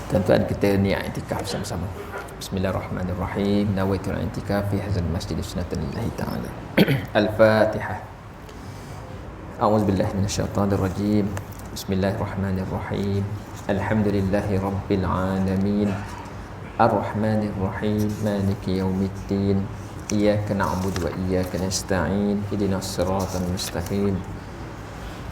Tuan-tuan, kita niat i'tikaf sama-sama. Bismillahirrahmanirrahim. Nawaitul i'tikaf fi hadzal masjid sunnatan lillahi ta'ala. Al-Fatihah. A'udzu billahi minasyaitonir rajim. Bismillahirrahmanirrahim. Alhamdulillahi rabbil alamin. Ar-Rahmanir Rahim. Maliki yaumiddin. Iyyaka na'budu wa iyyaka nasta'in. Ihdinas siratal mustaqim.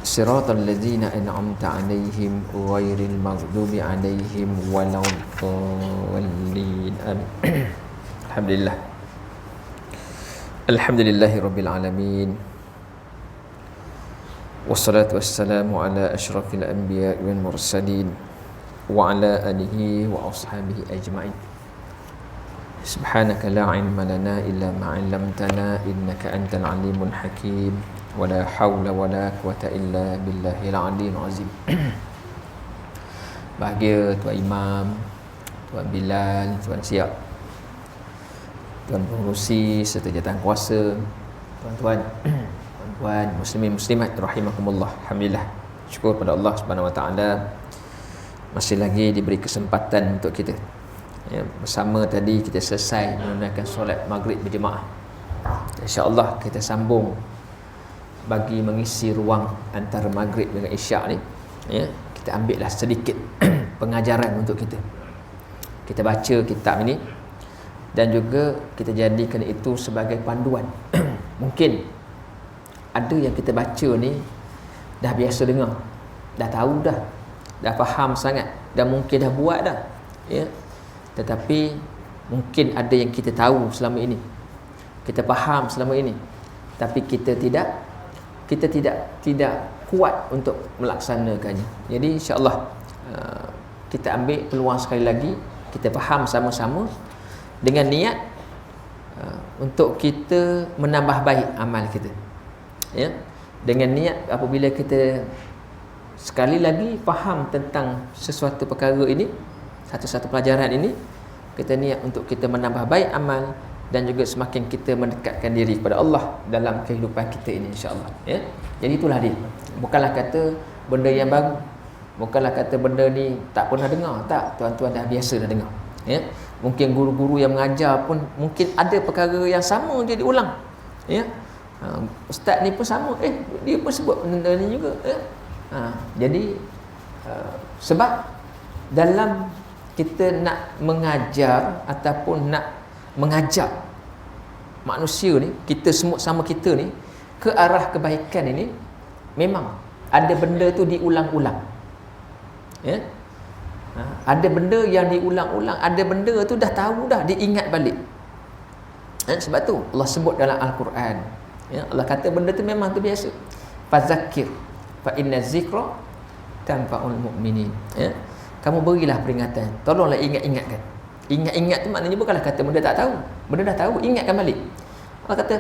Siratal ladzina an'amta 'alaihim ghairil maghdubi 'alaihim waladdallin. Amin. Alhamdulillah. Alhamdulillahirabbil alamin. Wassalatu wassalamu ala asyrafil anbiya'i wal mursalin wa ala alihi wa ashabihi ajma'in. Subhanaka la 'ilma lana illa ma 'allamtana innaka antal alimul hakim. Wala haula wala quwata illa billahil aliyyil azim. Bahagia Tuan Imam, Tuan Bilal, Tuan Siap, Tuan Pengurusi serta jawatan kuasa, tuan-tuan, puan-puan, muslimin muslimat rahimakumullah. Alhamdulillah, syukur pada Allah Subhanahu wa taala masih lagi diberi kesempatan untuk kita bersama. Tadi kita selesai menunaikan solat maghrib berjemaah. Insya-Allah kita sambung bagi mengisi ruang antara maghrib dengan isyak ni, kita ambillah sedikit pengajaran untuk kita. Kita baca kitab ini dan juga kita jadikan itu sebagai panduan. Mungkin ada yang kita baca ni dah biasa dengar, dah tahu dah faham sangat, dan mungkin dah buat dah, tetapi mungkin ada yang kita tahu selama ini, kita faham selama ini, tapi kita tidak kuat untuk melaksanakannya. Jadi insya-Allah kita ambil peluang sekali lagi, kita faham sama-sama dengan niat untuk kita menambah baik amal kita. Dengan niat apabila kita sekali lagi faham tentang sesuatu perkara ini, satu-satu pelajaran ini, kita niat untuk kita menambah baik amal dan juga semakin kita mendekatkan diri kepada Allah dalam kehidupan kita ini, insya-Allah. Jadi itulah dia. Bukanlah kata benda yang baru, bukanlah kata benda ni tak pernah dengar, tak, tuan-tuan dah biasa dah dengar. Mungkin guru-guru yang mengajar pun mungkin ada perkara yang sama je diulang. Ustaz ni pun sama, dia pun sebut benda ni juga. Jadi sebab dalam kita nak mengajar ataupun nak mengajak manusia ni, kita semua sama kita ni ke arah kebaikan ini, memang ada benda tu diulang-ulang. Ada benda yang diulang-ulang, ada benda tu dah tahu dah, diingat balik. Sebab tu Allah sebut dalam Al-Quran, Allah kata benda tu memang tu biasa. Fazakir fa inna zikra tanfa'ul mu'minin. Kamu berilah peringatan, tolonglah ingat-ingatkan. Ingat-ingat tu maknanya bukanlah kata benda tak tahu, benda dah tahu, ingatkan balik. Allah kata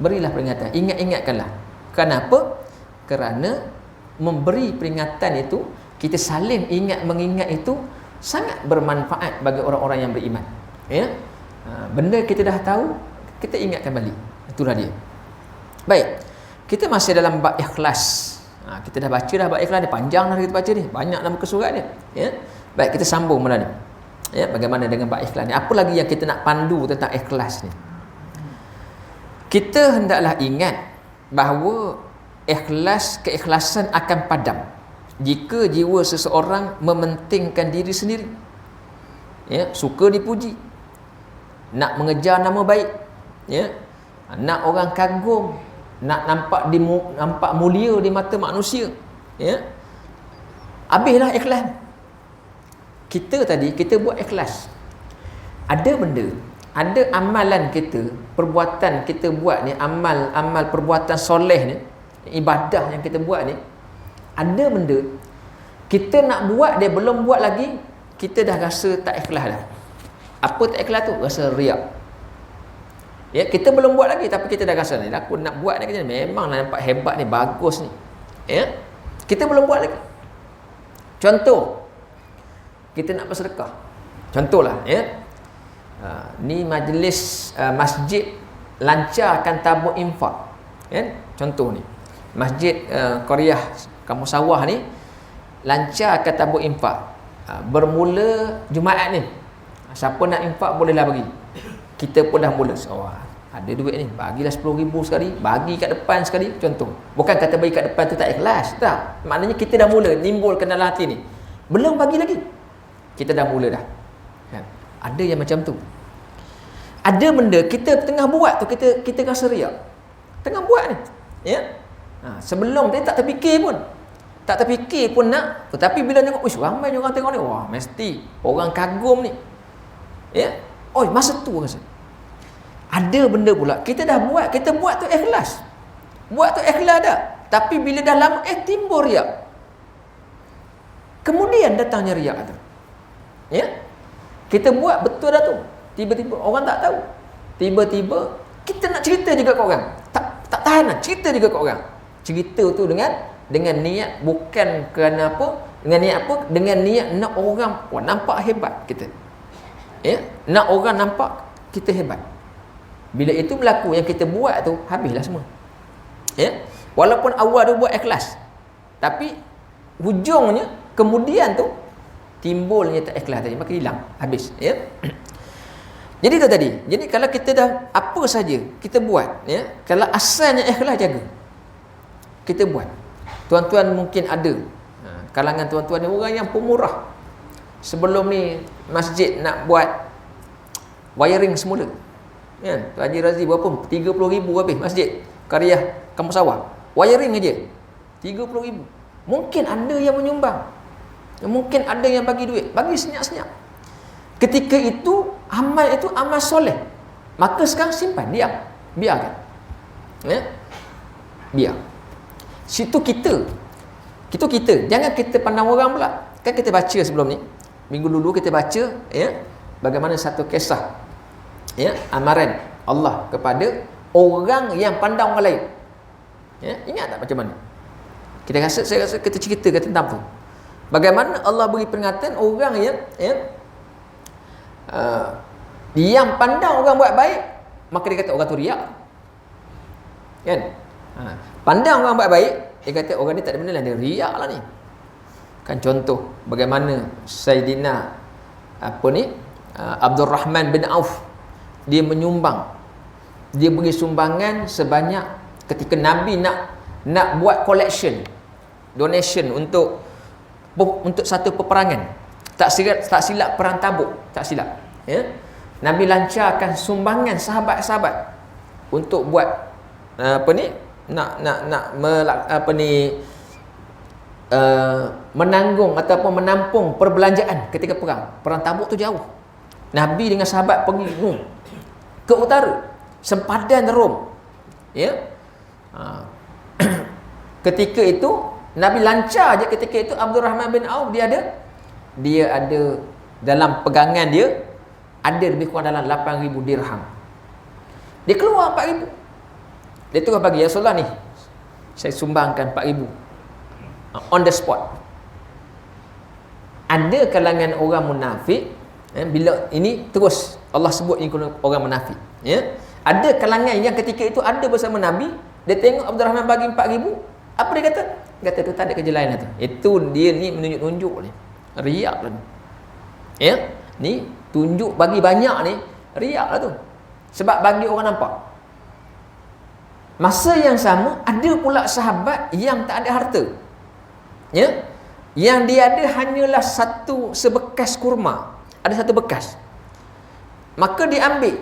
berilah peringatan, ingatkanlah. Kenapa? Kerana memberi peringatan itu, kita saling ingat mengingat itu sangat bermanfaat bagi orang-orang yang beriman. Benda kita dah tahu, kita ingatkan balik. Itulah dia. Baik, kita masih dalam bab ikhlas. Kita dah baca dah bab ikhlas, dia panjang dah kita baca ni, banyak dalam muka surat dia. Baik, kita sambung malam ni. Bagaimana dengan bab ikhlas ni? Apa lagi yang kita nak pandu tentang ikhlas ni? Kita hendaklah ingat bahawa keikhlasan akan padam jika jiwa seseorang mementingkan diri sendiri. Suka dipuji, nak mengejar nama baik, nak orang kagum, nak nampak mulia di mata manusia. Habislah ikhlas. Kita buat ikhlas. Ada benda, ada amalan kita, perbuatan kita buat ni, amal perbuatan soleh ni, ibadah yang kita buat ni, ada benda kita nak buat, dia belum buat lagi, kita dah rasa tak ikhlas dah. Apa tak ikhlas tu? Rasa riak. Kita belum buat lagi tapi kita dah rasa ni, aku nak buat ni, memanglah nampak hebat ni, bagus ni. Kita belum buat lagi. Contoh, kita nak bersedekah. Contohlah, ni majlis masjid lancarkan tabung infak. Contoh ni, masjid Qaryah Kampung Sawah ni lancarkan tabung infak. bermula Jumaat ni, siapa nak infak bolehlah bagi. Kita pun dah mula, ada duit ni, bagilah 10,000 sekali, bagi kat depan sekali, contoh. Bukan kata bagi kat depan tu tak ikhlas, tak. Maknanya kita dah mula nimbulkan dalam hati ni, belum bagi lagi, kita dah mula dah kan? Ada yang macam tu. Ada benda kita tengah buat tu, kita rasa riak tengah buat ni, ya. Sebelum tadi tak terfikir pun nak, tetapi bila tengok, uish, ramai orang tengok ni, wah, mesti orang kagum ni, ya. Masa tu rasa. Ada benda pula kita dah buat, kita buat tu ikhlas, dah, tapi bila dah lama timbul riak, kemudian datangnya riak tu, ya. Kita buat betul dah tu, tiba-tiba orang tak tahu, tiba-tiba kita nak cerita juga kat orang, tak tahan nak cerita juga kat orang. Cerita tu dengan niat bukan kerana apa, dengan niat apa, dengan niat nak orang nampak hebat kita, ya, nak orang nampak kita hebat. Bila itu berlaku, yang kita buat tu habislah semua, ya. Walaupun awal tu buat ikhlas, tapi hujungnya kemudian tu timbulnya tak ikhlas tadi, maka hilang, habis, ya. Jadi tu tadi. Jadi kalau kita dah apa saja kita buat, ya, kalau asalnya ikhlas, jaga, kita buat. Tuan-tuan mungkin ada kalangan tuan-tuan ni orang yang pemurah. Sebelum ni masjid nak buat wiring semula, kan, Tuan Haji Razi berapa? 30,000 habis masjid Qaryah Kampung Sawah, wiring aja 30,000. Mungkin ada yang menyumbang, mungkin ada yang bagi duit, bagi senyap-senyap. Ketika itu amal soleh, maka sekarang simpan, diam, biarkan, ya, biar. Situ kita, jangan kita pandang orang pula. Kan kita baca sebelum ni, minggu dulu kita baca, ya, bagaimana satu kisah, ya, amaran Allah kepada orang yang pandang orang lain, ya. Ingat tak macam mana? Saya rasa kita ceritakan tentang tu. Bagaimana Allah beri peringatan orang yang, ya, yang pandang orang buat baik, maka dia kata orang tu riak, kan. Pandang orang buat baik, dia kata orang ni tak ada benda lah, dia riak lah ni. Kan contoh bagaimana Saidina Abdul Rahman bin Auf, dia menyumbang, dia beri sumbangan sebanyak, ketika Nabi nak buat collection, donation untuk satu peperangan, tak silap perang Tabuk, tak silap, ya. Nabi lancarkan sumbangan sahabat-sahabat untuk buat menanggung ataupun menampung perbelanjaan ketika perang Tabuk tu jauh. Nabi dengan sahabat pergi ke utara, sempadan Rom, ya. Ketika itu Nabi lancar je, ketika itu Abdul Rahman bin Auf dia ada dalam pegangan dia ada lebih kurang dalam 8,000 dirham. Dia keluar 4,000. Dia terus bagi, ya Rasulullah, ni saya sumbangkan 4,000 on the spot. Ada kalangan orang munafik, bila ini terus Allah sebut ini orang munafik, ya. Ada kalangan yang ketika itu ada bersama Nabi, dia tengok Abdul Rahman bagi 4,000, apa dia kata? Kata tu tak ada kerja lain lah tu. Itu dia ni menunjuk-nunjuk ni, riak lah ni, ya. Ni tunjuk bagi banyak ni, riak lah tu, sebab bagi orang nampak. Masa yang sama ada pula sahabat yang tak ada harta, ya, yang dia ada hanyalah sebekas kurma, ada satu bekas. Maka dia ambil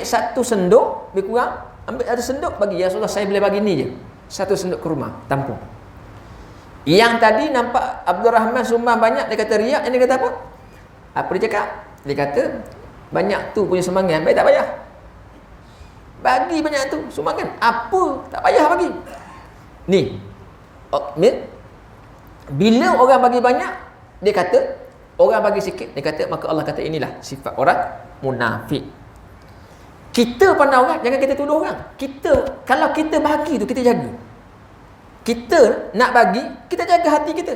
satu sendok, lebih kurang ambil satu sendok bagi, ya Rasulullah, saya boleh bagi ni je, satu sendok kurma, tampung. Yang tadi nampak Abdul Rahman sumbang banyak, dia kata riak. Yang dia kata apa? Apa dia cakap? Dia kata banyak tu punya sumbangan, baik tak payah bagi banyak tu sumbangan, apa tak payah bagi ni. Bila orang bagi banyak, dia kata orang bagi sikit, dia kata, maka Allah kata inilah sifat orang munafik. Kita pandang orang, jangan kita tuduh orang. Kalau kita bagi tu, kita jaga. Kita nak bagi, kita jaga hati kita.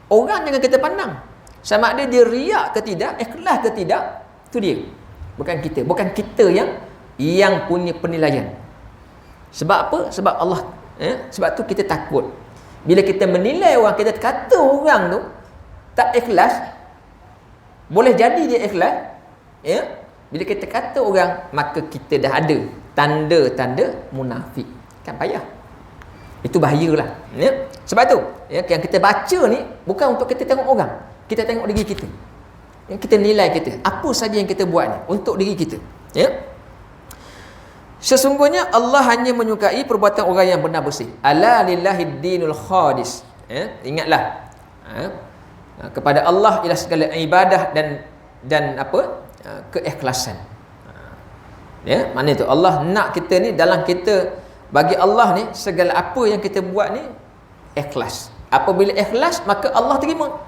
Orang jangan kita pandang sama ada dia riak ke tidak, ikhlas ke tidak, tu dia, bukan kita. Bukan kita yang punya penilaian. Sebab apa? Sebab Allah, sebab tu kita takut bila kita menilai orang, kita kata orang tu, tak ikhlas, boleh jadi dia ikhlas, ya. Bila kita kata orang, maka kita dah ada tanda-tanda munafik. Kan payah. Itu bahayalah, ya. Sebab tu, ya, yang kita baca ni bukan untuk kita tengok orang, kita tengok diri kita. Yang kita nilai kita, apa saja yang kita buat ni untuk diri kita, ya. Sesungguhnya Allah hanya menyukai perbuatan orang yang benar bersih. Ala lillahid dinul khalis. Ya, ingatlah, kepada Allah ialah segala ibadah dan apa? Keikhlasan. Ya, mana tu Allah nak kita ni, dalam kita, bagi Allah ni segala apa yang kita buat ni ikhlas. Apabila ikhlas, maka Allah terima.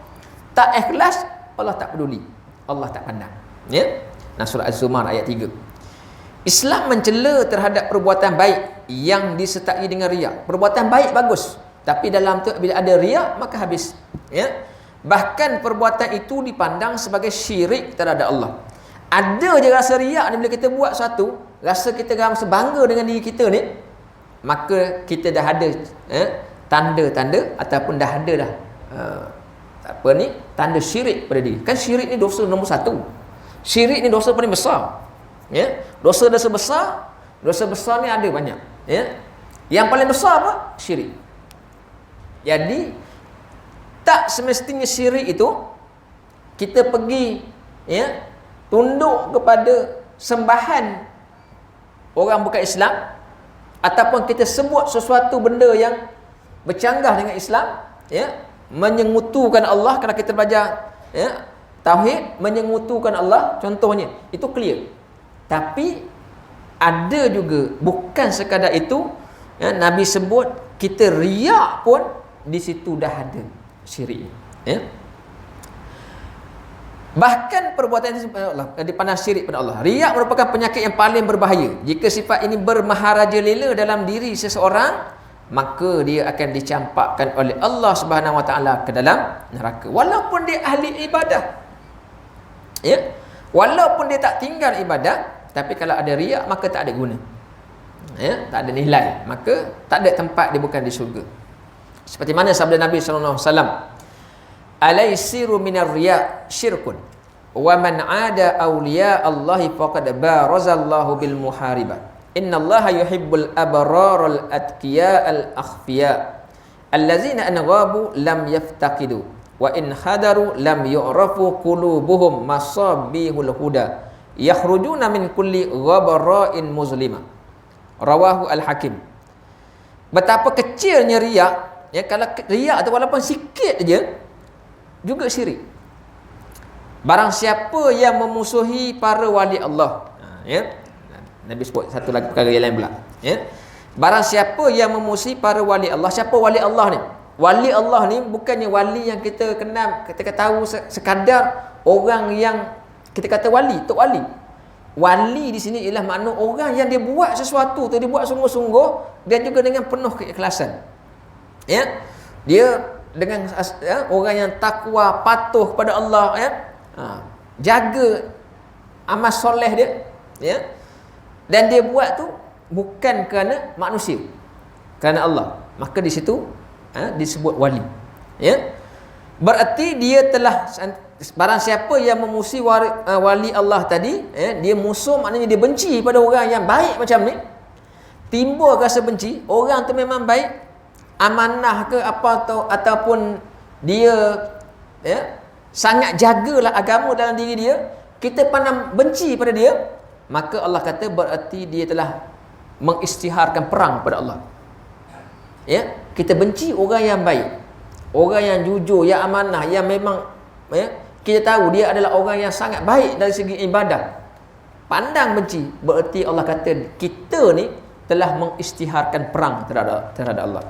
Tak ikhlas, Allah tak peduli, Allah tak pandang, ya. Nah, surah Az-Zumar ayat 3. Islam mencela terhadap perbuatan baik yang disertai dengan riak. Perbuatan baik bagus, tapi dalam tu bila ada riak, maka habis, ya. Bahkan perbuatan itu dipandang sebagai syirik terhadap Allah. Ada je rasa riak ni bila kita buat sesuatu, rasa kita rasa bangga dengan diri kita ni, maka kita dah ada tanda-tanda ataupun dah ada dah tanda syirik pada diri. Kan syirik ni dosa nombor 1. Syirik ni dosa paling besar. Ya, dosa-dosa besar ni ada banyak, ya. Yang paling besar apa? Syirik. Jadi tak semestinya syirik itu kita pergi, ya, tunduk kepada sembahan orang bukan Islam, ataupun kita sebut sesuatu benda yang bercanggah dengan Islam, ya, menyengutukan Allah. Kalau kita belajar, ya, tauhid, menyengutukan Allah contohnya, itu clear. Tapi ada juga bukan sekadar itu, ya, Nabi sebut kita riak pun di situ dah ada syirik, ya. Bahkan perbuatan ini dipandang syirik pada Allah. Riak merupakan penyakit yang paling berbahaya. Jika sifat ini bermaharajalela dalam diri seseorang, maka dia akan dicampakkan oleh Allah Subhanahu Wa Taala ke dalam neraka. Walaupun dia ahli ibadah, ya, walaupun dia tak tinggal ibadah, tapi kalau ada riak, maka tak ada guna, ya, tak ada nilai, maka tak ada tempat dia bukan di syurga. Seperti mana sabda Nabi sallallahu alaihi wasallam, alaisiru minar riya syirkun wa man ada awliya Allahi faqad barazallahu bil muharibah innallaha yuhibbul abraral atqiya al akhfiya allazina anghabu lam yaftaqidu wa in hadaru lam yu'rafu qulubuhum masabihul huda yakhrujuna min kulli ghabara'in muzlimah. Rawahu al-Hakim. Betapa kecilnya riak, ya. Kalau riak tu walaupun sikit aja juga syirik. Barang siapa yang memusuhi para wali Allah, ya. Nabi sebut satu lagi perkara yang lain pula, ya. Barang siapa yang memusuhi para wali Allah. Siapa wali Allah ni? Wali Allah ni bukannya wali yang kita kenal, kita tahu sekadar orang yang kita kata wali, tok wali. Wali di sini ialah makna orang yang dia buat sesuatu tu, dia buat sungguh-sungguh dan juga dengan penuh keikhlasan, ya. Dia dengan, ya, orang yang takwa, patuh kepada Allah, ya. Jaga amal soleh dia, ya. Dan dia buat tu bukan kerana manusia, kerana Allah. Maka di situ disebut wali, ya. Berarti dia telah, barang siapa yang memusuhi wali Allah tadi, ya, dia musuh, maknanya dia benci pada orang yang baik macam ni. Timbul rasa benci, orang tu memang baik, amanah ke apa ataupun dia, ya, sangat jagalah agama dalam diri dia, kita pandang benci pada dia, maka Allah kata berarti dia telah mengisytiharkan perang pada Allah, ya. Kita benci orang yang baik, orang yang jujur, yang amanah, yang memang, ya, kita tahu dia adalah orang yang sangat baik dari segi ibadah, pandang benci, berarti Allah kata kita ni telah mengisytiharkan perang terhadap Allah.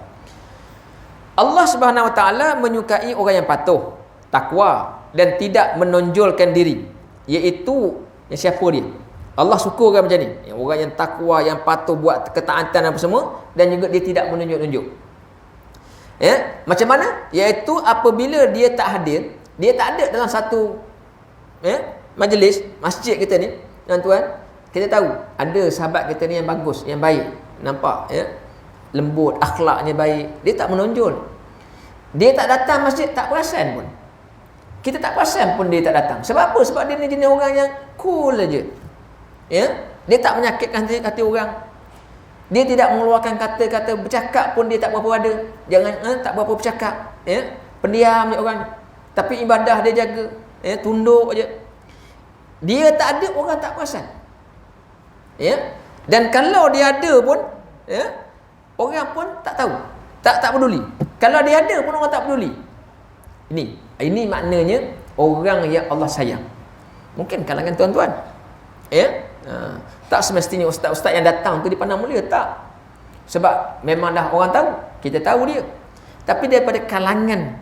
Allah Subhanahu Wa Taala menyukai orang yang patuh, takwa dan tidak menonjolkan diri, iaitu yang siapa dia? Allah suka orang macam ni, orang yang takwa, yang patuh, buat ketaatan apa semua, dan juga dia tidak menunjuk-nunjuk, ya. Macam mana? Iaitu apabila dia tak hadir, dia tak ada dalam satu, ya, majlis masjid kita ni, tuan-tuan, kita tahu ada sahabat kita ni yang bagus, yang baik, nampak, ya, lembut, akhlaknya baik, dia tak menonjol, dia tak datang masjid, tak perasan pun. kita tak perasan pun dia tak datang. Sebab apa? Sebab dia ni jenis orang yang cool aja. Ya, dia tak menyakitkan hati orang. Dia tidak mengeluarkan kata-kata, bercakap pun dia tak berapa ada. Tak berapa bercakap, ya. Pendiam je orang. Tapi ibadah dia jaga, ya, tunduk aja. Dia tak ada, orang tak perasan. Ya. Dan kalau dia ada pun, ya, orang pun tak tahu. Tak peduli. Kalau dia ada pun orang tak peduli. Ini maknanya orang yang Allah sayang. Mungkin kalangan tuan-tuan. Ya. Tak semestinya ustaz-ustaz yang datang tu dipandang mulia, tak. Sebab memang dah orang tahu, kita tahu dia. Tapi daripada kalangan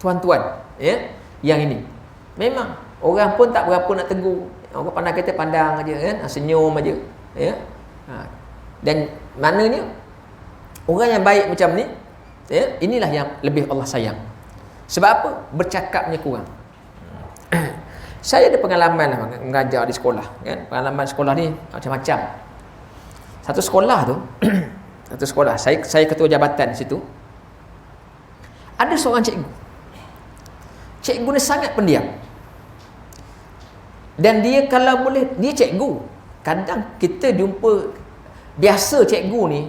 tuan-tuan, ya, yang ini memang orang pun tak berapa nak tegur. Orang pandang kita pandang aja, kan, senyum aja, ya. Dan maknanya orang yang baik macam ni, ya, inilah yang lebih Allah sayang. Sebab apa? Bercakapnya kurang. Saya ada pengalaman lah mengajar di sekolah, kan. Pengalaman sekolah ni macam-macam. Satu sekolah tu satu sekolah, saya ketua jabatan di situ. Ada seorang cikgu. Cikgu ni sangat pendiam. Dan dia kalau boleh, dia cikgu. Kadang kita jumpa biasa cikgu ni,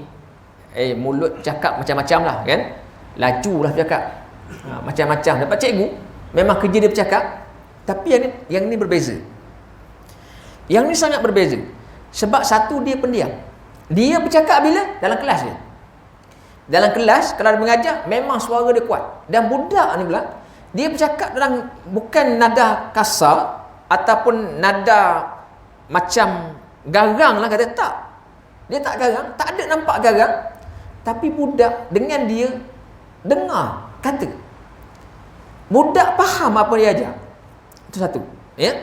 mulut cakap macam-macam lah, kan. Laju lah cakap, macam-macam. Dapat cikgu memang kerja dia bercakap. Tapi yang ni berbeza. Yang ni sangat berbeza. Sebab satu, dia pendiam. Dia bercakap bila? Dalam kelas dia. Dalam kelas, kalau dia mengajar, memang suara dia kuat. Dan budak ni pula, dia bercakap dalam bukan nada kasar ataupun nada macam garang lah, kata tak. Dia tak garang, tak ada nampak garang. Tapi budak dengan dia dengar kata. Budak faham apa dia ajar. Itu satu, ya.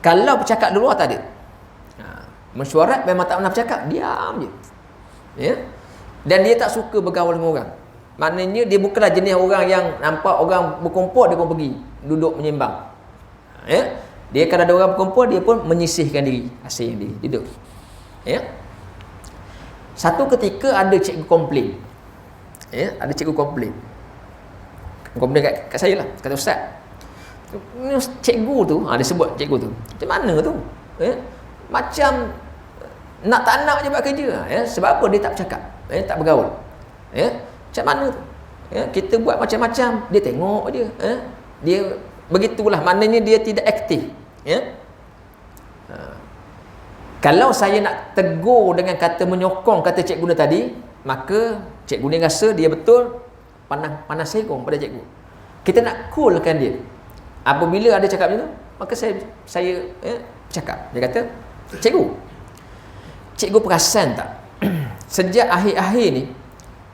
Kalau bercakap di luar tak ada. Mesyuarat memang tak pernah bercakap, diam je. Ya. Dan dia tak suka bergaul dengan orang. Maknanya dia bukanlah jenis orang yang nampak orang berkumpul dia pun pergi duduk menyembang. Ya. Dia kalau ada orang berkumpul, dia pun menyisihkan diri, asing diri, duduk. Ya. Satu ketika ada cikgu komplain. Ya, ada cikgu komplain. Komplain kat saya lah, kata ustaz, cikgu tu, dia sebut cikgu tu, macam mana tu, ya? Macam nak tak nak je buat kerja, ya? Sebab apa? Dia tak bercakap, ya? Tak bergaul, ya? Macam mana tu, ya? Kita buat macam-macam, dia tengok je, ya? Dia begitulah, maknanya dia tidak aktif, ya? Kalau saya nak tegur dengan kata menyokong kata cikgu ni tadi, maka cikgu ni rasa dia betul panas serong pada cikgu. Kita nak coolkan dia. Apabila ada cakap macam tu, maka saya cakap. Dia kata, cikgu perasan tak? Sejak akhir-akhir ni,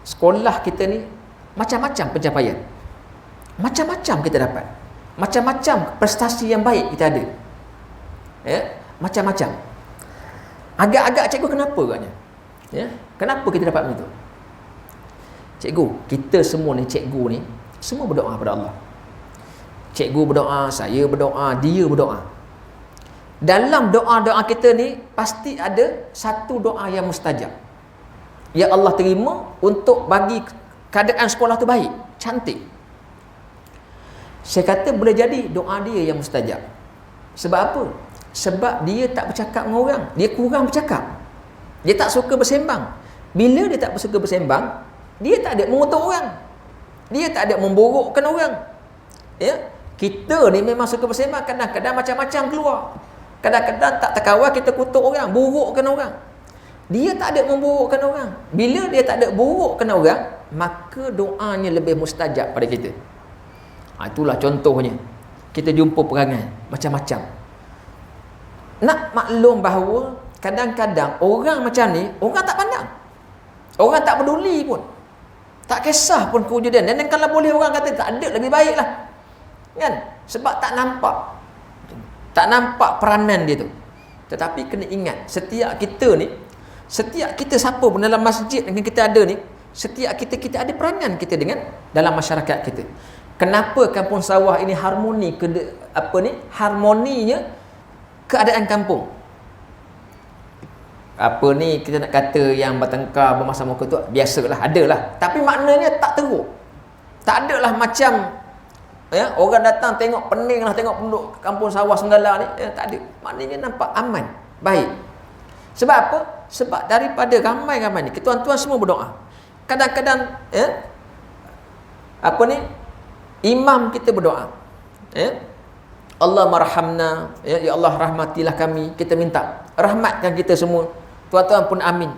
sekolah kita ni macam-macam pencapaian. Macam-macam kita dapat. Macam-macam prestasi yang baik kita ada. Ya, macam-macam. Agak-agak cikgu kenapa katanya? Ya, kenapa kita dapat begitu? Cikgu, kita semua ni, cikgu ni, semua berdoa kepada Allah. Cikgu berdoa, saya berdoa, dia berdoa. Dalam doa-doa kita ni pasti ada satu doa yang mustajab. Ya Allah terima untuk bagi keadaan sekolah tu baik, cantik. Saya kata boleh jadi doa dia yang mustajab. Sebab apa? Sebab dia tak bercakap dengan orang, dia kurang bercakap. Dia tak suka bersembang. Bila dia tak suka bersembang, dia tak ada mengutuk orang. Dia tak ada memburukkan orang. Ya? Kita ni memang suka bersembang, kadang-kadang macam-macam keluar. Kadang-kadang tak terkawal kita kutuk orang, burukkan orang. Dia tak ada memburukkan orang. Bila dia tak ada burukkan orang, maka doanya lebih mustajab pada kita. Itulah contohnya. Kita jumpa perangai macam-macam. Nak maklum bahawa kadang-kadang orang macam ni, orang tak pandang. Orang tak peduli pun. Tak kisah pun kewujudan. Dan kalau boleh orang kata tak ada, lebih baik lah. Kan? Sebab tak nampak peranan dia tu. Tetapi kena ingat, setiap kita siapa pun dalam masjid yang kita ada ni, setiap kita ada peranan kita dengan dalam masyarakat kita. Kenapa kampung sawah ini harmoni harmoninya keadaan kampung. Apa ni kita nak kata yang bertengkar bermasa muka tu biasalah, adalah. Tapi maknanya tak teruk. Tak adalah macam ya, orang datang tengok pening lah, tengok penduduk kampung sawah Senggala ni, ya, tak ada. Maknanya nampak aman, baik. Sebab apa? Sebab daripada ramai-ramai ni, tuan-tuan semua berdoa. Kadang-kadang, ya, apa ni, imam kita berdoa, ya, Allah marhamna, ya, ya Allah rahmatilah kami, kita minta rahmatkan kita semua. Tuan-tuan pun amin.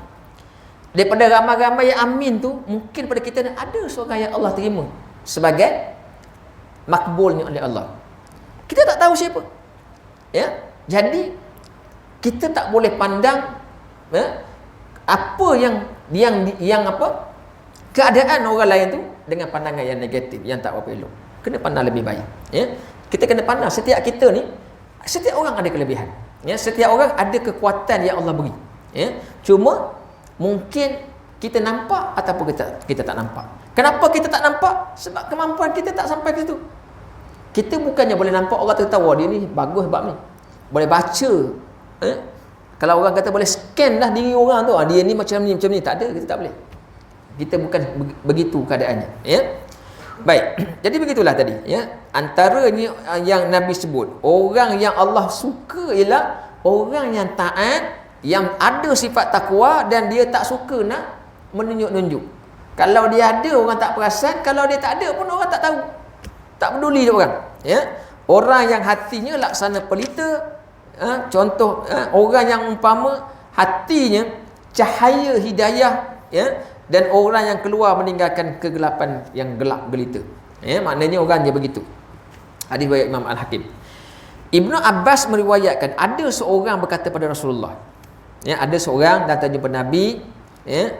Daripada ramai-ramai yang amin tu, mungkin pada kita ada seorang yang Allah terima sebagai makbulnya oleh Allah. Kita tak tahu siapa. Ya, jadi kita tak boleh pandang, ya, apa yang apa keadaan orang lain tu dengan pandangan yang negatif, yang tak apa elok. Kena pandang lebih baik. Ya, kita kena pandang setiap kita ni, setiap orang ada kelebihan. Ya, setiap orang ada kekuatan yang Allah beri. Ya, cuma mungkin kita nampak ataupun kita tak nampak. Kenapa kita tak nampak? Sebab kemampuan kita tak sampai ke situ. Kita bukannya boleh nampak orang tertawa, dia ni bagus bab ni, boleh baca, kalau orang kata boleh scan dah diri orang tu, dia ni macam ni, tak ada, kita tak boleh. Kita bukan begitu keadaannya, ya. Baik, jadi begitulah tadi, ya. Antaranya yang Nabi sebut, orang yang Allah suka ialah orang yang taat, yang ada sifat takwa, dan dia tak suka nak menunjuk-nunjuk. Kalau dia ada, orang tak perasan. Kalau dia tak ada pun orang tak tahu, tak peduli dia orang, ya. Orang yang hatinya laksana pelita, contoh, orang yang umpama hatinya cahaya hidayah, ya, dan orang yang keluar meninggalkan kegelapan yang gelap gelita, ya, maknanya orangnya begitu. Hadis riwayat Imam Al-Hakim. Ibnu Abbas meriwayatkan ada seorang berkata pada Rasulullah, ya, ada seorang datang jumpa Nabi, ya,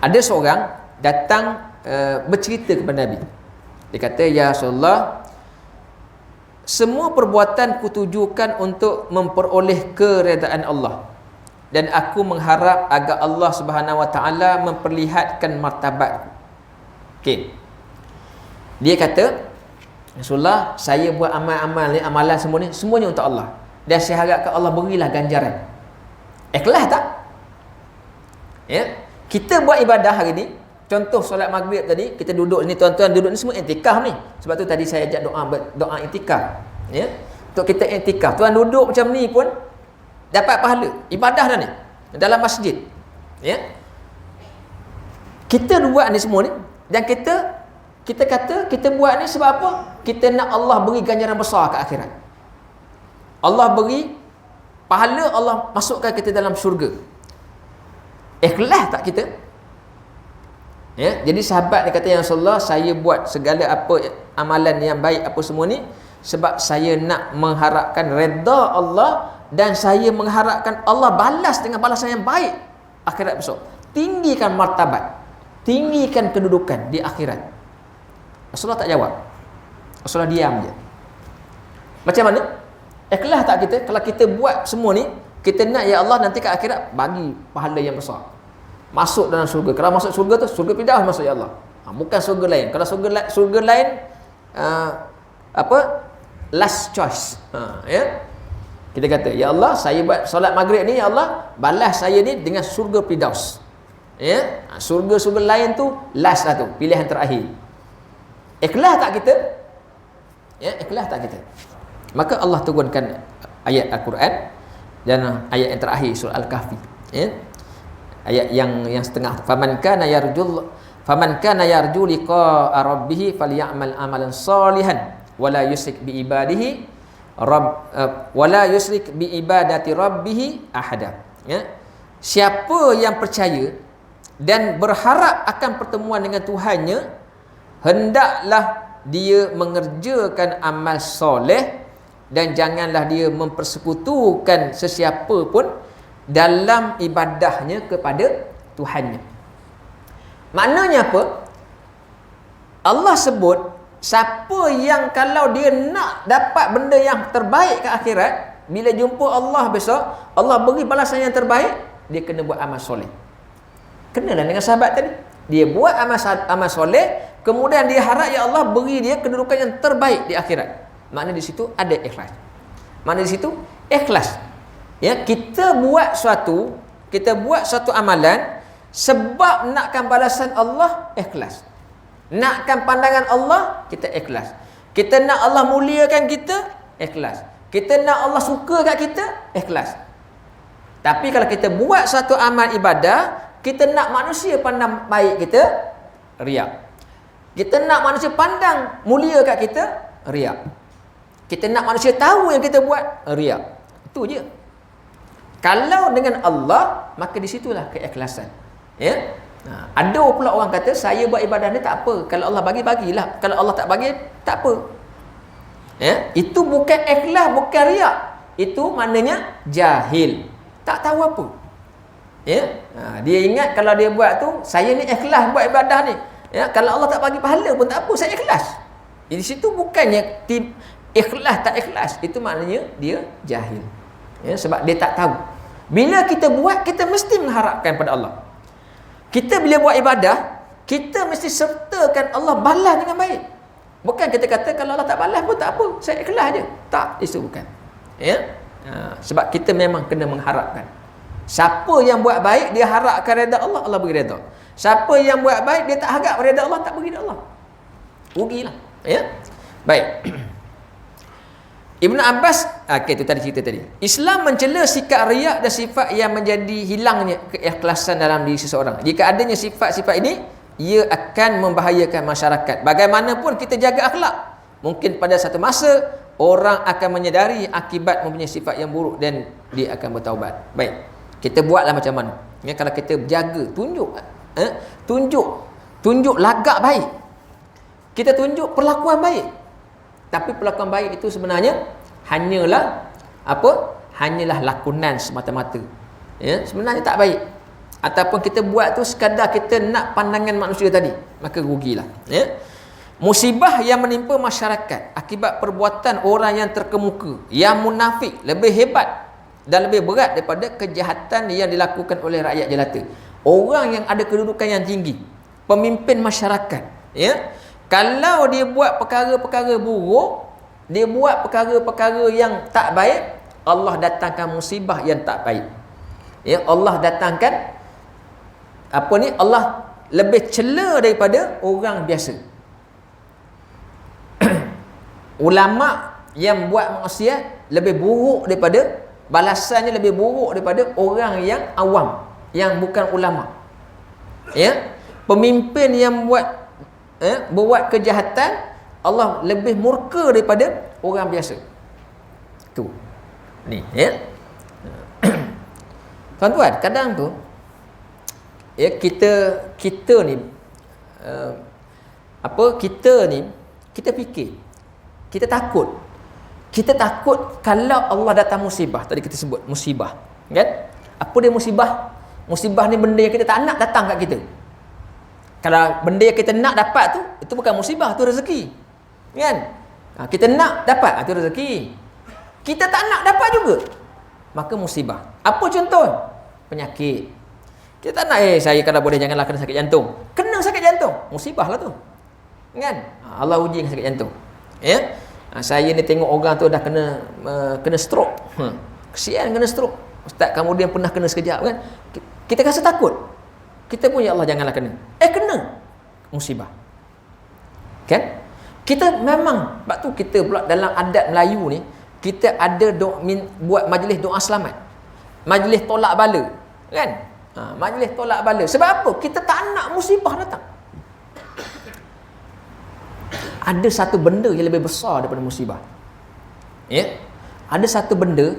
ada seorang datang bercerita kepada Nabi. Dia kata, ya Rasulullah, semua perbuatan kutujukan untuk memperoleh keredaan Allah, dan aku mengharap agar Allah Subhanahu Wa Taala memperlihatkan martabatku. Okey. Dia kata, Rasulullah, saya buat amalan semua ni, semuanya untuk Allah, dan saya harapkan Allah berilah ganjaran. Ikhlas tak? Ya, kita buat ibadah hari ni, contoh solat maghrib tadi, kita duduk ni, tuan-tuan duduk ni semua iktikaf ni. Sebab tu tadi saya ajak doa iktikaf, ya, untuk kita iktikaf. Tuan duduk macam ni pun dapat pahala ibadah dah ni dalam masjid, ya. Kita buat ni semua ni, dan kita kata kita buat ni sebab apa? Kita nak Allah beri ganjaran besar ke akhirat. Allah beri pahala, Allah masukkan kita dalam syurga. Ikhlas tak kita? Ya, jadi sahabat dia kata, ya Rasulullah, saya buat segala apa amalan yang baik apa semua ni sebab saya nak mengharapkan redha Allah, dan saya mengharapkan Allah balas dengan balasan yang baik akhirat besok. Tinggikan martabat, tinggikan kedudukan di akhirat. Rasulullah tak jawab. Rasulullah diam je. Macam mana? Ikhlas tak kita? Kalau kita buat semua ni, kita nak ya Allah nanti kat akhirat bagi pahala yang besar, masuk dalam syurga. Kalau masuk syurga tu, syurga Firdaus masuk ya Allah, bukan syurga lain. Kalau syurga lain last choice, ya. Kita kata, ya Allah, saya buat solat maghrib ni, ya Allah balas saya ni dengan syurga Firdaus, ya. Syurga lain tu last lah tu, pilihan terakhir. Ikhlas tak kita? Ya, ikhlas tak kita? Maka Allah turunkan ayat Al-Quran, dan ayat yang terakhir surah Al-Kahfi, ya. Ayat yang setengah, faman kana yarju liqa'a rabbih falyamal amalan salihan wala yusyrik bi ibadati rabbih ahada, ya. Siapa yang percaya dan berharap akan pertemuan dengan Tuhannya, hendaklah dia mengerjakan amal soleh, dan janganlah dia mempersekutukan sesiapa pun dalam ibadahnya kepada Tuhannya. Maknanya apa? Allah sebut, siapa yang kalau dia nak dapat benda yang terbaik ke akhirat, bila jumpa Allah besok, Allah beri balasan yang terbaik, dia kena buat amal soleh. Kenalah dengan sahabat tadi, dia buat amal soleh, kemudian dia harap ya Allah beri dia kedudukan yang terbaik di akhirat. Makna di situ ada ikhlas. Makna di situ ikhlas. Ya, kita buat suatu amalan Sebab nakkan balasan Allah, ikhlas. Nakkan pandangan Allah, kita ikhlas. Kita nak Allah muliakan kita, ikhlas. Kita nak Allah suka kat kita, ikhlas. Tapi kalau kita buat satu amal ibadah, kita nak manusia pandang baik kita, riak. Kita nak manusia pandang mulia kat kita, riak. Kita nak manusia tahu yang kita buat, riak. Itu je. Kalau dengan Allah, maka di situlah keikhlasan. Ya? Ada pula orang kata, saya buat ibadah ni tak apa. Kalau Allah bagi, bagilah. Kalau Allah tak bagi, tak apa. Ya? Itu bukan ikhlas, bukan riak. Itu maknanya jahil. Tak tahu apa. Ya? Dia ingat kalau dia buat tu, saya ni ikhlas buat ibadah ni. Ya? Kalau Allah tak bagi pahala pun tak apa, saya ikhlas. Di situ bukannya ikhlas tak ikhlas. Itu maknanya dia jahil. Ya? Sebab dia tak tahu. Bila kita buat, kita mesti mengharapkan pada Allah. Kita bila buat ibadah, kita mesti sertakan Allah balas dengan baik. Bukan kita kata kalau Allah tak balas pun tak apa, saya ikhlas je. Tak, itu bukan. Ya? Sebab kita memang kena mengharapkan. Siapa yang buat baik, dia harapkan redha Allah, Allah beri redha. Siapa yang buat baik, dia tak harap redha Allah, tak beri redha Allah. Rugilah. Ya? Baik. Ibnu Abbas, itu tadi cerita tadi. Islam mencela sikap riak dan sifat yang menjadi hilangnya keikhlasan dalam diri seseorang. Jika adanya sifat-sifat ini, ia akan membahayakan masyarakat. Bagaimanapun kita jaga akhlak, mungkin pada satu masa orang akan menyedari akibat mempunyai sifat yang buruk dan dia akan bertaubat. Baik, kita buatlah macam mana. Ya, kalau kita jaga, tunjuk lagak baik. Kita tunjuk perlakuan baik. Tapi perlakuan baik itu sebenarnya hanyalah hanyalah lakonan semata-mata. Ya, sebenarnya tak baik. Ataupun kita buat tu sekadar kita nak pandangan manusia tadi, maka rugilah. Ya. Musibah yang menimpa masyarakat akibat perbuatan orang yang terkemuka, yang munafik, lebih hebat dan lebih berat daripada kejahatan yang dilakukan oleh rakyat jelata. Orang yang ada kedudukan yang tinggi, pemimpin masyarakat, ya. Kalau dia buat perkara-perkara buruk, dia buat perkara-perkara yang tak baik, Allah datangkan musibah yang tak baik. Ya, Allah datangkan Allah lebih cela daripada orang biasa. Ulama yang buat maksiat lebih buruk daripada, balasannya lebih buruk daripada orang yang awam, yang bukan ulama. Ya, pemimpin yang buat kejahatan, Allah lebih murka daripada orang biasa. Tu. Ni, ya. Tuan-tuan, kadang tu ya kita ni kita fikir, kita takut kalau Allah datang musibah. Tadi kita sebut musibah, kan? Apa dia musibah? Musibah ni benda yang kita tak nak datang kat kita. Kalau benda yang kita nak dapat tu, itu bukan musibah, tu rezeki. Kan? Kita nak dapat, tu rezeki. Kita tak nak dapat juga, maka musibah. Apa contoh? Penyakit. Kita tak nak, saya kalau boleh janganlah kena sakit jantung. Kena sakit jantung, musibah lah tu. Kan? Allah uji dengan sakit jantung. Ya? Saya ni tengok orang tu dah kena stroke. Kesian kena stroke. Ustaz, kemudian pernah kena sekejap, kan? Kita rasa takut. Kita pun, ya Allah janganlah kena. Kena. Musibah. Kan? Kita memang, sebab tu kita pula dalam adat Melayu ni, kita ada buat majlis doa selamat. Majlis tolak bala. Kan? Majlis tolak bala. Sebab apa? Kita tak nak musibah datang. Ada satu benda yang lebih besar daripada musibah. Ya? Ada satu benda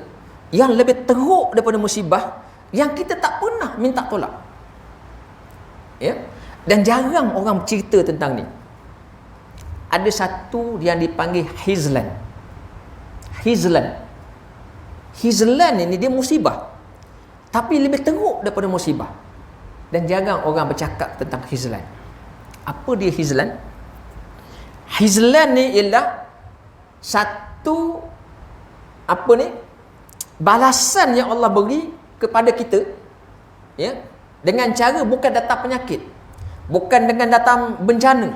yang lebih teruk daripada musibah, yang kita tak pernah minta tolak. Ya? Dan jarang orang cerita tentang ni. Ada satu yang dipanggil hizlan. Hizlan ini dia musibah, tapi lebih teruk daripada musibah. Dan jarang orang bercakap tentang hizlan. Apa dia hizlan? Hizlan ni ialah satu balasan yang Allah beri kepada kita, ya, dengan cara bukan datang penyakit, bukan dengan datang bencana,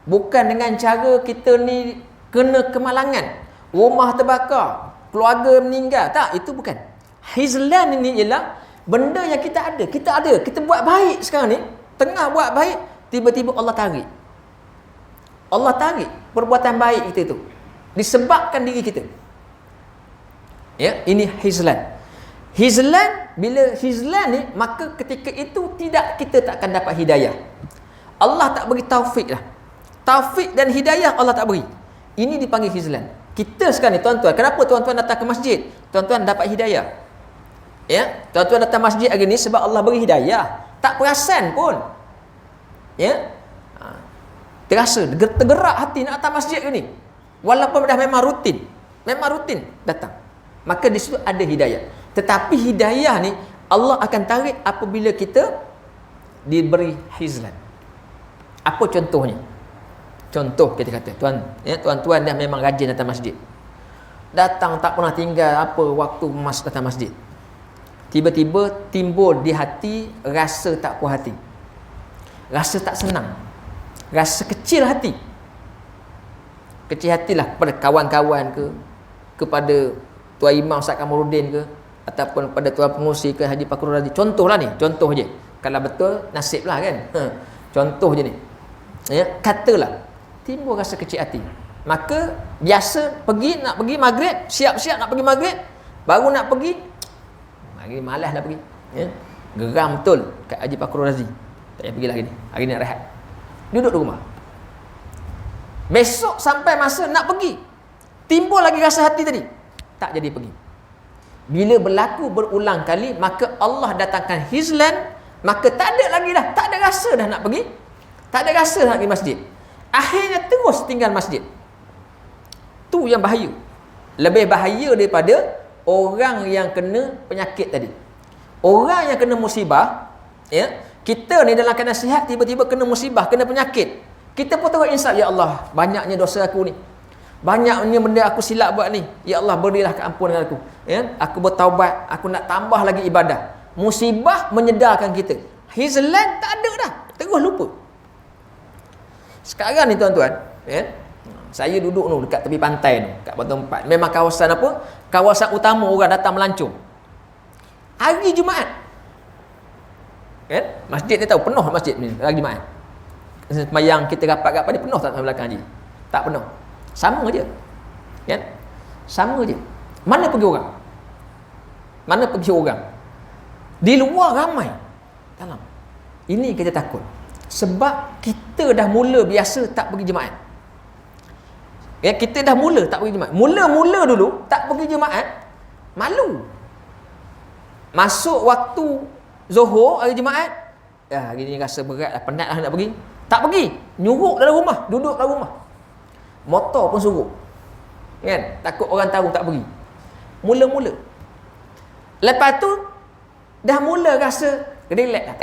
bukan dengan cara kita ni kena kemalangan, rumah terbakar, keluarga meninggal. Tak, itu bukan. Hizlan ini ialah Benda yang kita ada, kita buat baik sekarang ni, tengah buat baik, tiba-tiba Allah tarik. Allah tarik perbuatan baik kita itu. Disebabkan diri kita. Ya, ini hizlan. Hizlan, bila hizlan ni, maka ketika itu kita tak akan dapat hidayah. Allah tak beri taufik lah. Taufik dan hidayah Allah tak beri. Ini dipanggil hizlan. Kita sekarang ni tuan-tuan, kenapa tuan-tuan datang ke masjid? Tuan-tuan dapat hidayah. Ya, tuan-tuan datang masjid hari ni sebab Allah beri hidayah. Tak perasan pun. Ya. Terasa tergerak hati nak datang masjid ke ni. Walaupun dah memang rutin datang. Maka di situ ada hidayah. Tetapi hidayah ni Allah akan tarik apabila kita diberi hizlan. Apa contohnya? Contoh kita kata, tuan-tuan dah memang rajin datang masjid. Datang tak pernah tinggal apa waktu datang masjid. Tiba-tiba timbul di hati rasa tak puas hati. Rasa tak senang. Rasa kecil hati. Kecil hatilah kepada kawan-kawan ke, kepada Tuan Imam Ustaz Kamaluddin ke, ataupun pada Tuan Pengurusi ke, Haji Fakrul Razi. Contoh lah ni, contoh je. Kalau betul, nasib lah kan. Contoh je ni. Ya, katalah timbul rasa kecil hati. Maka biasa nak pergi maghrib, siap-siap nak pergi maghrib, baru nak pergi, maghrib malas nak pergi. Ya. Geram betul kat Haji Fakrul Razi. Tak payah pergi lagi ni. Hari ni nak rehat. Duduk di rumah. Besok sampai masa nak pergi, timbul lagi rasa hati tadi, tak jadi pergi. Bila berlaku berulang kali, maka Allah datangkan hizlan, maka tak ada lagi dah, tak ada rasa dah nak pergi, tak ada rasa nak pergi masjid. Akhirnya terus tinggal masjid. Tu yang bahaya. Lebih bahaya daripada orang yang kena penyakit tadi. Orang yang kena musibah, ya, kita ni dalam keadaan sihat, tiba-tiba kena musibah, kena penyakit. Kita pun terus insaf, ya Allah, banyaknya dosa aku ni. Banyaknya benda aku silap buat ni. Ya Allah, berilah keampunan aku. Ya, aku bertaubat, aku nak tambah lagi ibadah. Musibah menyedarkan kita. Hizlan tak ada dah. Terus lupa. Sekarang ni tuan-tuan, ya, saya duduk tu dekat tepi pantai tu, kat Batu Empat. Memang kawasan apa? Kawasan utama orang datang melancong. Hari Jumaat. Kan? Masjid ni tahu penuh masjid ni hari Jumaat. Semayang kita rapat-rapat ni penuh tak sampai belakang je. Tak penuh. Sama je. Kan? Sama je. Mana pergi orang? Mana pergi orang? Di luar ramai. Dalam. Ini kita takut. Sebab kita dah mula biasa tak pergi jemaat. Ya, kita dah mula tak pergi jemaat. Mula-mula dulu tak pergi jemaat, malu. Masuk waktu Zuhur hari Jumaat, hari ni rasa berat lah, penat lah nak pergi. Tak pergi, nyuruk dalam rumah, duduk dalam rumah. Motor pun suruh. Kan? Takut orang tahu tak pergi. Mula-mula. Lepas tu dah mula rasa relax lah.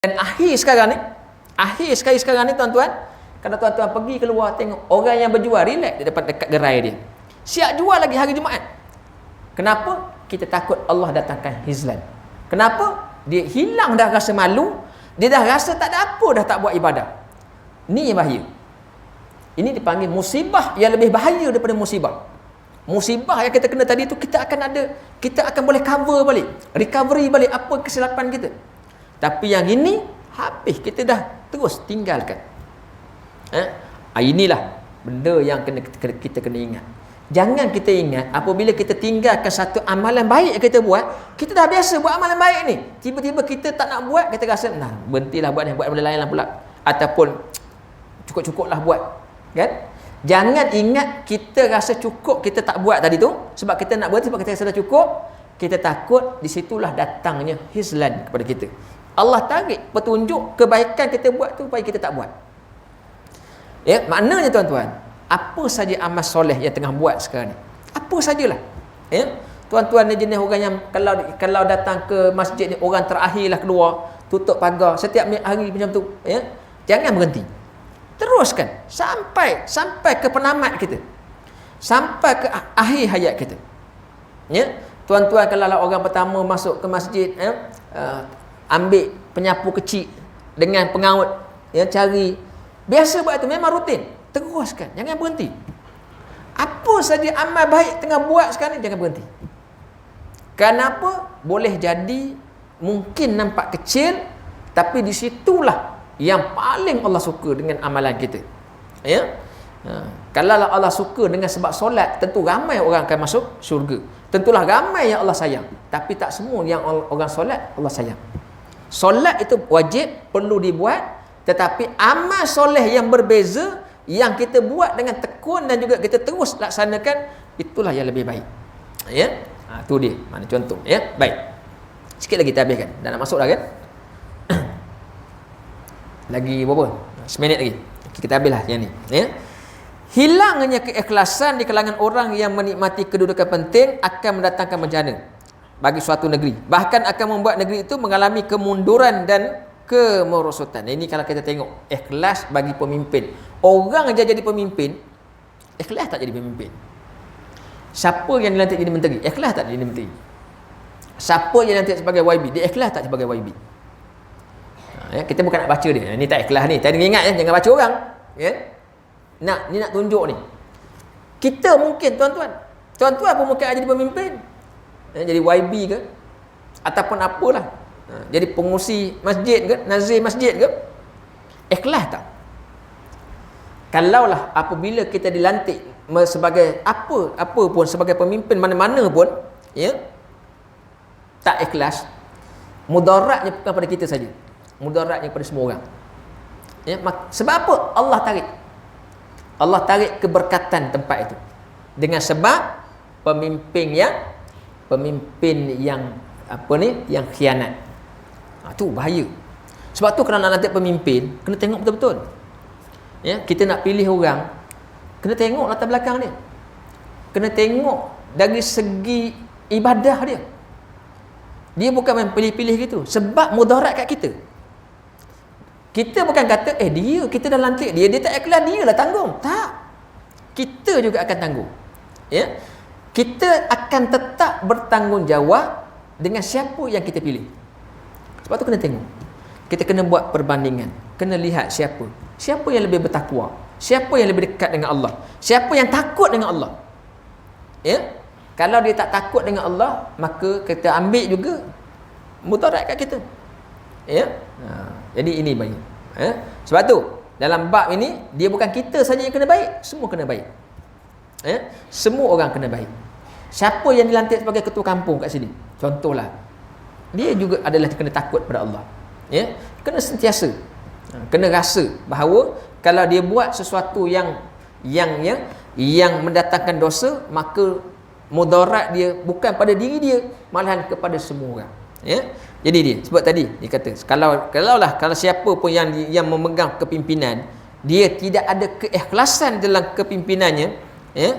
Dan akhir sekali sekarang ni tuan-tuan, kalau tuan-tuan pergi keluar tengok orang yang berjual relax dia dapat dekat gerai dia. Siap jual lagi hari Jumaat. Kenapa? Kita takut Allah datangkan hizlan. Kenapa? Dia hilang dah rasa malu, dia dah rasa tak ada apa dah tak buat ibadah. Ni yang bahaya. Ini dipanggil musibah yang lebih bahaya daripada musibah. Musibah yang kita kena tadi tu, kita akan boleh cover balik, recovery balik apa kesilapan kita. Tapi yang ini habis, kita dah terus tinggalkan. Inilah benda yang kita kena ingat. Jangan kita ingat apabila kita tinggalkan satu amalan baik yang kita buat, kita dah biasa buat amalan baik ni, tiba-tiba kita tak nak buat, kita rasa berhentilah buat ni, buat benda lain lah pula, ataupun cukup-cukup lah buat, kan? Jangan ingat kita rasa cukup kita tak buat tadi tu sebab kita nak berhenti, sebab kita rasa dah cukup. Kita takut di situlah datangnya hizlan kepada kita. Allah tarik petunjuk kebaikan kita buat tu supaya kita tak buat. Ya, maknanya tuan-tuan, apa saja amal soleh yang tengah buat sekarang ni, apa sajalah, ya, tuan-tuan ni jenis orang yang kalau datang ke masjid ni orang terakhirlah keluar, tutup pagar setiap hari macam tu, ya, jangan berhenti, teruskan sampai ke penamat kita, sampai ke akhir hayat kita. Ya, tuan-tuan kalau orang pertama masuk ke masjid, ya, ambil penyapu kecil dengan pengaut, ya, cari, biasa buat itu, memang rutin. Teruskan, jangan berhenti. Apa saja amal baik tengah buat sekarang ni, jangan berhenti. Kenapa? Boleh jadi mungkin nampak kecil, tapi di situlah yang paling Allah suka dengan amalan kita. Ya. Kalau Allah suka dengan sebab solat, tentu ramai orang akan masuk syurga. Tentulah ramai yang Allah sayang, tapi tak semua yang orang solat Allah sayang. Solat itu wajib, perlu dibuat, tetapi amal soleh yang berbeza yang kita buat dengan tekun dan juga kita terus laksanakan, itulah yang lebih baik. Ya. Tu dia. Mana contoh, ya. Baik. Sikit lagi kita habiskan. Dah nak masuk dah kan? Lagi berapa? 1 minit lagi. Kita habislah yang ni, ya. Hilangnya keikhlasan di kalangan orang yang menikmati kedudukan penting akan mendatangkan bencana bagi suatu negeri. Bahkan akan membuat negeri itu mengalami kemunduran dan kemerosotan. Ini kalau kita tengok ikhlas bagi pemimpin. Orang aja jadi pemimpin, ikhlas tak jadi pemimpin. Siapa yang dilantik jadi menteri, ikhlas tak jadi menteri. Siapa yang dilantik sebagai YB, dia ikhlas tak sebagai YB. Ya, kita bukan nak baca dia. Ni tak ikhlas ni. Tadi ingat ya, jangan baca orang. Ya. Nak tunjuk ni. Kita mungkin tuan-tuan pun mungkin jadi pemimpin. Jadi YB ke ataupun apalah. Jadi pengurusi masjid ke, nazir masjid ke. Ikhlas tak? Kalaulah apabila kita dilantik sebagai apa pun, sebagai pemimpin mana-mana pun, ya, tak ikhlas, mudaratnya bukan pada kita saja, mudaratnya pada semua orang. Ya, sebab apa? Allah tarik keberkatan tempat itu dengan sebab pemimpin yang yang khianat. Tu bahaya. Sebab tu kalau nak lantik pemimpin, kena tengok betul-betul. Ya, kita nak pilih orang, kena tengok latar belakang dia. Kena tengok dari segi ibadah dia. Dia bukan main pilih-pilih gitu, sebab mudarat kat kita. Kita bukan kata kita dah lantik dia tak ikhlas, dia lah tanggung. Tak. Kita juga akan tanggung. Ya. Kita akan tetap bertanggungjawab dengan siapa yang kita pilih. Sebab tu kena tengok. Kita kena buat perbandingan. Kena lihat siapa yang lebih bertakwa, siapa yang lebih dekat dengan Allah, siapa yang takut dengan Allah. Ya. Kalau dia tak takut dengan Allah, maka kita ambil juga mudarat kat kita. Ya. Jadi ini baik. Sebab tu dalam bab ini, dia bukan kita saja yang kena baik, semua kena baik. Semua orang kena baik. Siapa yang dilantik sebagai ketua kampung kat sini, contohlah, dia juga adalah kena takut pada Allah. Ya, kena sentiasa, kena rasa bahawa kalau dia buat sesuatu yang mendatangkan dosa, maka mudarat dia bukan pada diri dia, malahan kepada semua orang. Ya. Jadi dia sebab tadi dia kata kalau siapa pun yang memegang kepimpinan, dia tidak ada keikhlasan dalam kepimpinannya, ya,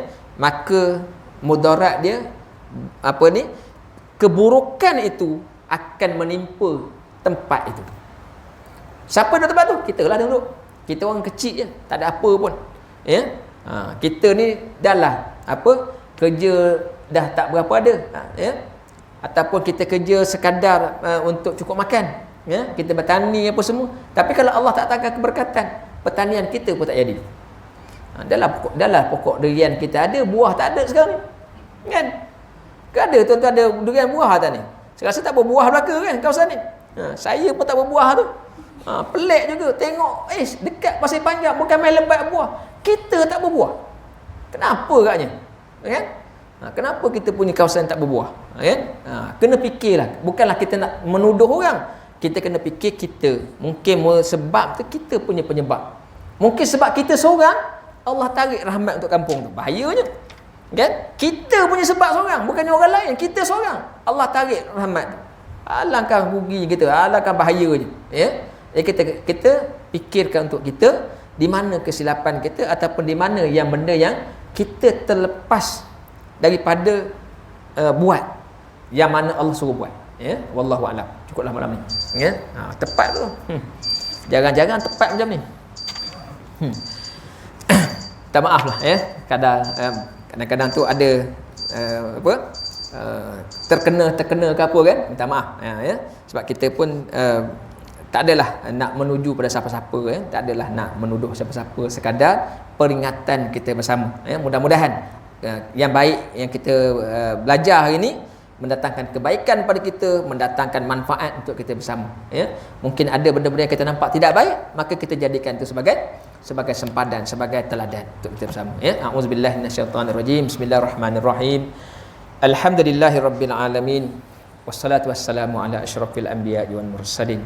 maka mudarat dia keburukan itu akan menimpa tempat itu. Siapa duduk tempat tu? Kita lah duduk. Kita orang kecil je, tak ada apa pun. Ya. Kita ni dah lah kerja dah tak berapa ada. Ya. Ataupun kita kerja sekadar untuk cukup makan, ya, kita bertani apa semua. Tapi kalau Allah tak datangkan keberkatan, pertanian kita pun tak jadi. Dalam pokok durian kita ada, buah tak ada sekarang ni, kan? Ada tuan-tuan, ada durian buah tak ni? Saya rasa tak berbuah belaka kan kawasan ni. Saya pun tak berbuah tu. Pelik juga tengok, dekat Pasir Panjang bukan main lebat buah, kita tak berbuah. Kenapa agaknya? Kan? Kenapa kita punya kawasan tak berbuah? Kan? Kena fikirlah. Bukanlah kita nak menuduh orang. Kita kena fikir kita. Mungkin sebab tu kita punya penyebab. Mungkin sebab kita seorang, Allah tarik rahmat untuk kampung tu. Bahayanya. Kan? Kita punya sebab seorang, bukannya orang lain. Kita seorang, Allah tarik rahmat tu. Alangkah rugi kita, alangkah bahayanya. Ya? Kita fikirkan untuk kita, di mana kesilapan kita ataupun di mana yang benda yang kita terlepas daripada buat yang mana Allah suruh buat. Ya, wallahu a'lam. Cukuplah malam ni. Ya, tepat tu. Jarang-jarang tepat macam ni. Minta maaf lah, ya. Kadang-kadang tu ada terkena ke apa kan, minta maaf. Ya. Sebab kita pun tak adalah nak menuju pada siapa-siapa, ya. Tak adalah nak menuduh siapa-siapa, sekadar peringatan kita bersama. Ya. Mudah-mudahan yang baik yang kita belajar hari ini, mendatangkan kebaikan pada kita, mendatangkan manfaat untuk kita bersama, ya. Mungkin ada benda-benda yang kita nampak tidak baik, maka kita jadikan itu sebagai sempadan, sebagai teladan untuk kita bersama, ya. A'udzubillahi minasyaitonirrajim. Bismillahirrahmanirrahim. Alhamdulillahirabbil alamin. Wassalatu wassalamu ala asyrafil anbiya'i wal mursalin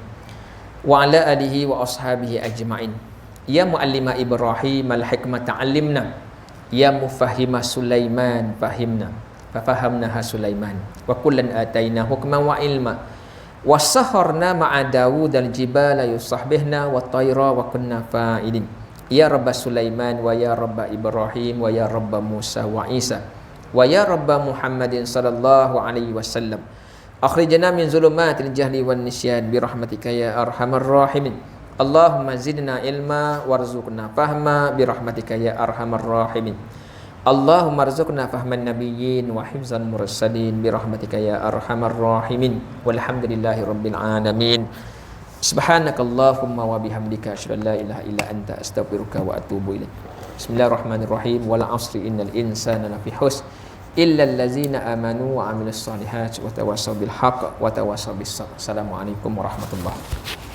wa ala alihi wa ashabihi ajma'in. Ya muallima Ibrahim al-hikmata 'allimna, ya mufahhima Sulaiman fahimna, fafahamnaha Sulaiman, wa kullan ataina hukman wa ilma, wasakharna ma'a Dawud al-jibala yusahbihna wa tayra wa kunna fa'ilin. Ya Rabba Sulaiman wa ya Rabba Ibrahim wa ya Rabba Musa wa Isa wa ya Rabba Muhammadin sallallahu alaihi wasallam, akhrijna min zulumatil jahli wan nisyan bi rahmatika ya arhamar rahimin. Allahumma zidna ilma warzuqna fahma bi rahmatika ya arhamar rahimin. Allahumma arzuqna fahman nabiyyin wa hifzal mursalin bi rahmatika ya arhamar rahimin. Walhamdulillahi rabbil alamin. Subhanakallahumma wa bihamdika asyhadu an la ilaha illa anta astaghfiruka wa atubu ilaik. Bismillahirrahmanirrahim. Wal 'asri innal insana lafi khusr illa allazina amanu wa 'amilus solihati wa tawassaw bil haqq wa tawassaw bis sabr. Assalamualaikum warahmatullahi wabarakatuh.